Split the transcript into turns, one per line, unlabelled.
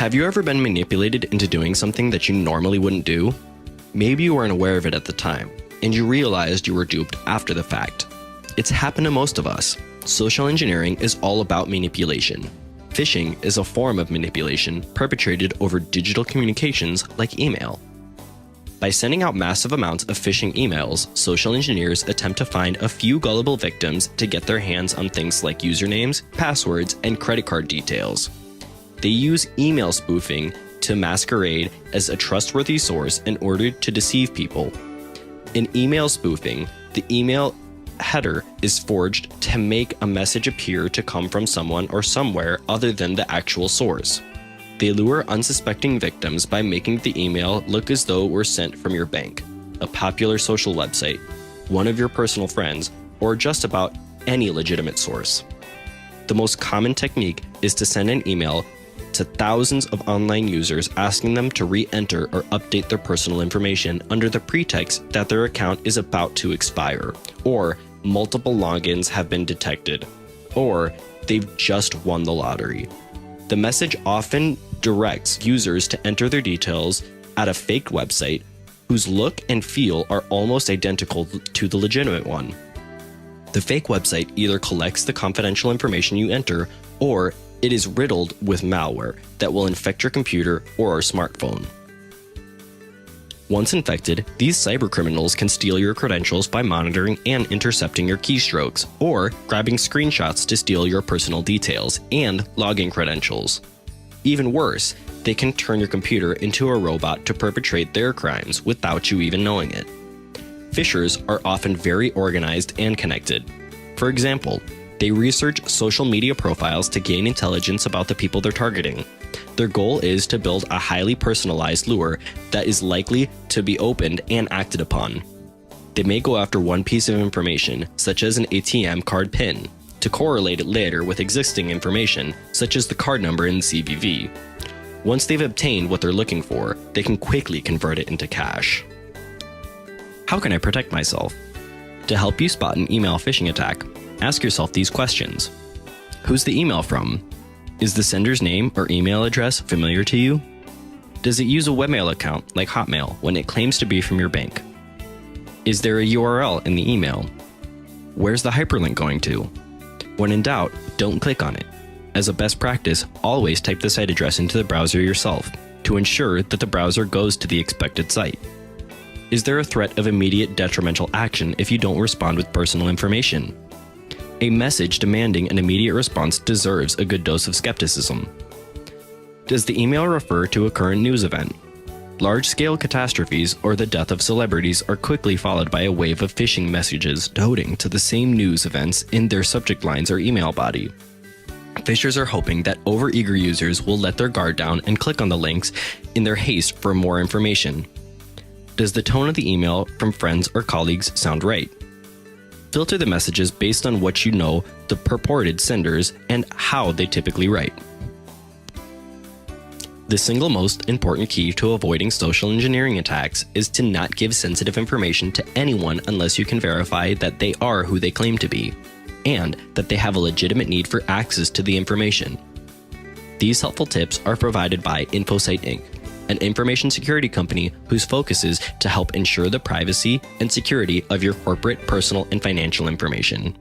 Have you ever been manipulated into doing something that you normally wouldn't do? Maybe you weren't aware of it at the time, and you realized you were duped after the fact. It's happened to most of us. Social engineering is all about manipulation. Phishing is a form of manipulation perpetrated over digital communications like email. By sending out massive amounts of phishing emails, social engineers attempt to find a few gullible victims to get their hands on things like usernames, passwords, and credit card details. They use email spoofing to masquerade as a trustworthy source in order to deceive people. In email spoofing, the email header is forged to make a message appear to come from someone or somewhere other than the actual source. They lure unsuspecting victims by making the email look as though it were sent from your bank, a popular social website, one of your personal friends, or just about any legitimate source. The most common technique is to send an email to thousands of online users asking them to re-enter or update their personal information under the pretext that their account is about to expire, or multiple logins have been detected, or they've just won the lottery. The message often directs users to enter their details at a fake website whose look and feel are almost identical to the legitimate one. The fake website either collects the confidential information you enter, or it is riddled with malware that will infect your computer or smartphone. Once infected, these cybercriminals can steal your credentials by monitoring and intercepting your keystrokes, or grabbing screenshots to steal your personal details and login credentials. Even worse, they can turn your computer into a robot to perpetrate their crimes without you even knowing it. Phishers are often very organized and connected. For example, they research social media profiles to gain intelligence about the people they're targeting. Their goal is to build a highly personalized lure that is likely to be opened and acted upon. They may go after one piece of information, such as an ATM card PIN, to correlate it later with existing information, such as the card number in the CVV. Once they've obtained what they're looking for, they can quickly convert it into cash. How can I protect myself? To help you spot an email phishing attack, ask yourself these questions. Who's the email from? Is the sender's name or email address familiar to you? Does it use a webmail account like Hotmail when it claims to be from your bank? Is there a URL in the email? Where's the hyperlink going to? When in doubt, don't click on it. As a best practice, always type the site address into the browser yourself to ensure that the browser goes to the expected site. Is there a threat of immediate detrimental action if you don't respond with personal information? A message demanding an immediate response deserves a good dose of skepticism. Does the email refer to a current news event? Large-scale catastrophes or the death of celebrities are quickly followed by a wave of phishing messages toting to the same news events in their subject lines or email body. Phishers are hoping that overeager users will let their guard down and click on the links in their haste for more information. Does the tone of the email from friends or colleagues sound right? Filter the messages based on what you know the purported senders and how they typically write. The single most important key to avoiding social engineering attacks is to not give sensitive information to anyone unless you can verify that they are who they claim to be, and that they have a legitimate need for access to the information. These helpful tips are provided by InfoSight Inc., an information security company whose focus is to help ensure the privacy and security of your corporate, personal, and financial information.